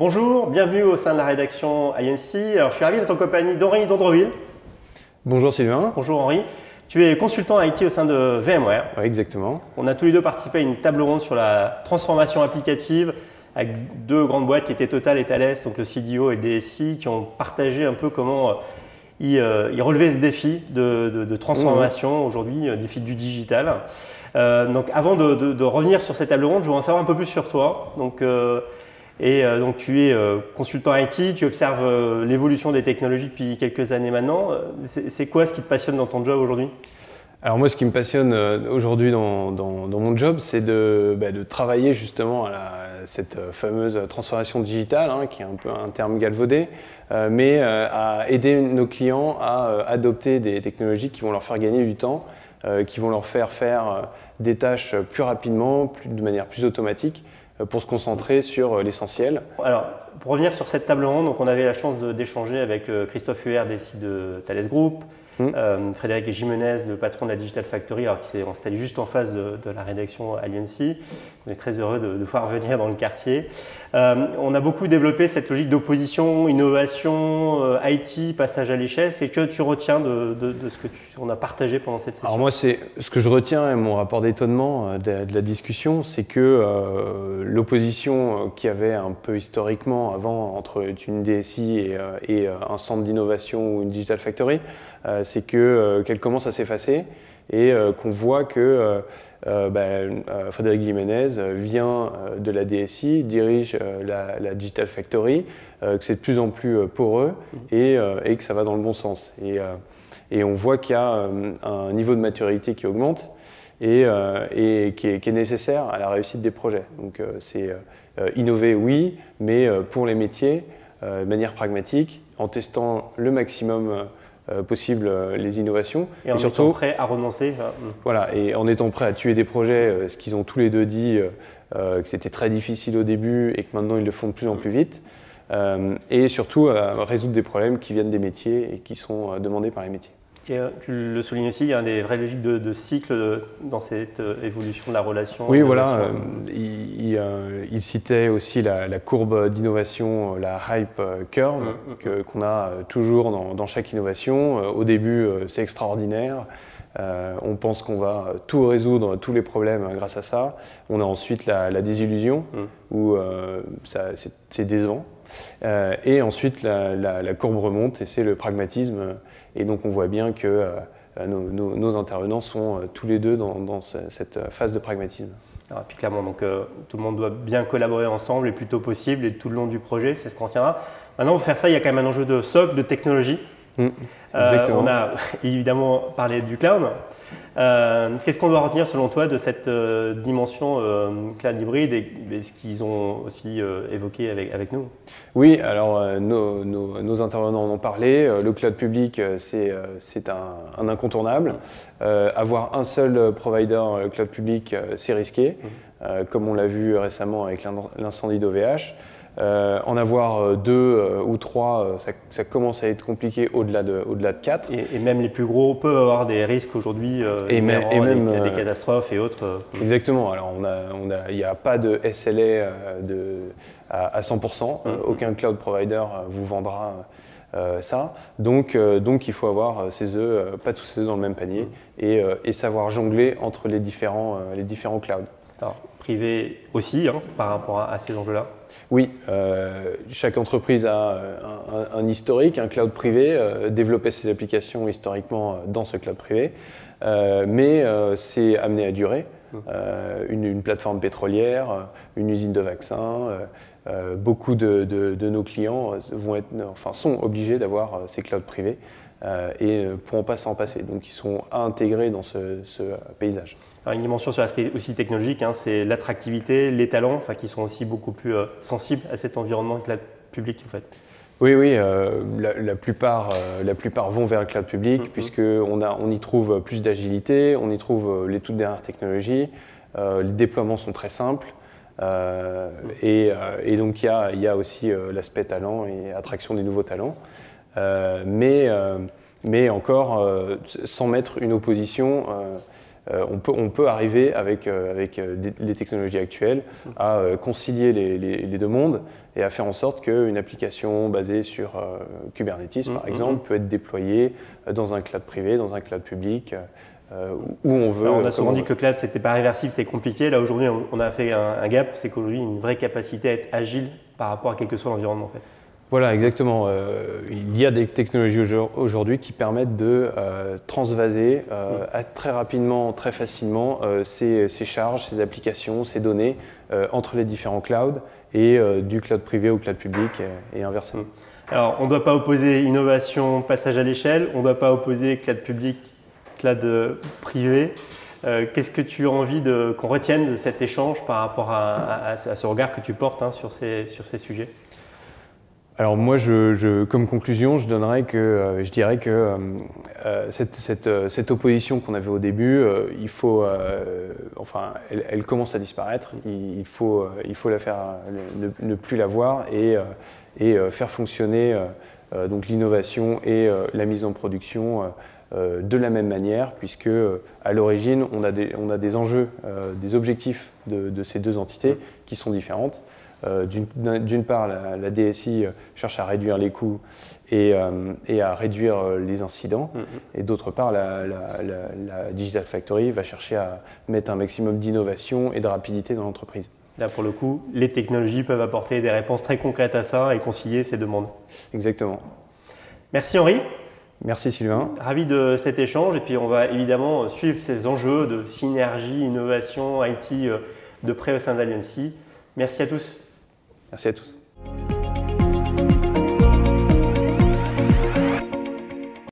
Bonjour, bienvenue au sein de la rédaction INC. Alors, je suis ravi d'être en compagnie d'Henri Dondreville. Bonjour Sylvain. Bonjour Henri. Tu es consultant IT au sein de VMware. Oui, exactement. On a tous les deux participé à une table ronde sur la transformation applicative avec deux grandes boîtes qui étaient Total et Thales, donc le CDO et le DSI, qui ont partagé un peu comment ils relevaient ce défi de transformation aujourd'hui, défi du digital. Donc avant de revenir sur cette table ronde, je voudrais en savoir un peu plus sur toi. Donc tu es consultant IT, tu observes l'évolution des technologies depuis quelques années maintenant. C'est quoi ce qui te passionne dans ton job aujourd'hui? Alors moi, ce qui me passionne aujourd'hui dans mon job, c'est de travailler justement à cette fameuse transformation digitale, qui est un peu un terme galvaudé, mais à aider nos clients à adopter des technologies qui vont leur faire gagner du temps, qui vont leur faire faire des tâches plus rapidement, de manière plus automatique, pour se concentrer sur l'essentiel. Alors, pour revenir sur cette table ronde, donc on avait la chance d'échanger avec Christophe Huer, DSI de Thales Group, Frédéric Jimenez, le patron de la Digital Factory, alors qui s'est installé juste en face de la rédaction à l'INC. On est très heureux de pouvoir venir dans le quartier. On a beaucoup développé cette logique d'opposition, innovation, IT, passage à l'échelle. C'est que tu retiens de ce que on a partagé pendant cette session? Alors moi, ce que je retiens et mon rapport d'étonnement de la discussion, c'est que l'opposition qu'il y avait un peu historiquement avant entre une DSI et un centre d'innovation ou une Digital Factory, c'est qu'elle commence à s'effacer et qu'on voit que Frédéric Jimenez vient de la DSI, dirige la Digital Factory, que c'est de plus en plus poreux et que ça va dans le bon sens. Et on voit qu'il y a un niveau de maturité qui augmente et qui est nécessaire à la réussite des projets. Donc c'est innover, oui, mais pour les métiers, de manière pragmatique, en testant le maximum possible les innovations. Et surtout, étant prêt à renoncer. Voilà, et en étant prêt à tuer des projets, ce qu'ils ont tous les deux dit, que c'était très difficile au début et que maintenant ils le font de plus en plus vite. Et surtout à résoudre des problèmes qui viennent des métiers et qui sont demandés par les métiers. Et tu le soulignes aussi, il y a des vraies logiques de cycle dans cette évolution de la relation. Oui, voilà. Il citait aussi la courbe d'innovation, la hype curve, qu'on a toujours dans chaque innovation. Au début, c'est extraordinaire. On pense qu'on va tout résoudre, tous les problèmes grâce à ça. On a ensuite la désillusion, où c'est décevant. Et ensuite, la courbe remonte et c'est le pragmatisme. Et donc, on voit bien que nos intervenants sont tous les deux dans cette phase de pragmatisme. Alors, et puis clairement, donc, tout le monde doit bien collaborer ensemble le plus tôt possible et tout le long du projet, c'est ce qu'on retiendra. Maintenant, pour faire ça, il y a quand même un enjeu de socle, de technologie. Exactement. On a évidemment parlé du cloud. Qu'est-ce qu'on doit retenir selon toi de cette dimension cloud hybride et ce qu'ils ont aussi évoqué avec nous? Oui, alors nos intervenants en ont parlé. Le cloud public, c'est un incontournable. Avoir un seul provider cloud public, c'est risqué, comme on l'a vu récemment avec l'incendie d'OVH. En avoir deux ou trois, ça commence à être compliqué au-delà de 4. Et même les plus gros peuvent avoir des risques aujourd'hui, même des catastrophes et autres. Exactement. Alors il n'y a pas de SLA à 100%. Aucun cloud provider vous vendra ça. Donc il faut avoir ses œufs, pas tous ses œufs dans le même panier, et savoir jongler entre les différents clouds. Alors, privé aussi, par rapport à ces enjeux-là? Oui, chaque entreprise a un historique, un cloud privé, développer ses applications historiquement dans ce cloud privé, mais c'est amené à durer. Une plateforme pétrolière, une usine de vaccins, beaucoup de nos clients sont obligés d'avoir ces clouds privés et ne pourront pas s'en passer. Donc ils sont intégrés dans ce paysage. Alors, une dimension sur l'aspect aussi technologique, c'est l'attractivité, les talents, qui sont aussi beaucoup plus sensibles à cet environnement cloud public en fait. Oui, la plupart vont vers le cloud public puisqu'on y trouve plus d'agilité, on y trouve les toutes dernières technologies, les déploiements sont très simples et donc il y a aussi l'aspect talent et attraction des nouveaux talents, mais encore sans mettre une opposition On peut arriver avec les technologies actuelles à concilier les deux mondes et à faire en sorte qu'une application basée sur Kubernetes, par exemple, peut être déployée dans un cloud privé, dans un cloud public, où on veut. Alors, on a souvent dit que le cloud, c'était pas réversible, c'est compliqué. Là, aujourd'hui, on a fait un gap, c'est qu'aujourd'hui, une vraie capacité à être agile par rapport à quel que soit l'environnement, en fait. Voilà, exactement. Il y a des technologies aujourd'hui qui permettent de transvaser très rapidement, très facilement ces charges, ces applications, ces données entre les différents clouds et du cloud privé au cloud public et inversement. Alors, on ne doit pas opposer innovation, passage à l'échelle, on ne doit pas opposer cloud public, cloud privé. Qu'est-ce que tu as envie qu'on retienne de cet échange par rapport à ce regard que tu portes sur ces sujets? Alors moi, comme conclusion, je dirais que cette opposition qu'on avait au début, elle commence à disparaître. Il faut la faire, ne plus la voir et faire fonctionner donc l'innovation et la mise en production de la même manière, puisque à l'origine, on a des enjeux, des objectifs de ces deux entités qui sont différentes. D'une part, la DSI cherche à réduire les coûts et à réduire les incidents. Et d'autre part, la Digital Factory va chercher à mettre un maximum d'innovation et de rapidité dans l'entreprise. Là, pour le coup, les technologies peuvent apporter des réponses très concrètes à ça et concilier ces demandes. Exactement. Merci Henri. Merci Sylvain. Ravi de cet échange et puis on va évidemment suivre ces enjeux de synergie, innovation, IT de près au sein d'Alliancy. Merci à tous. Merci à tous.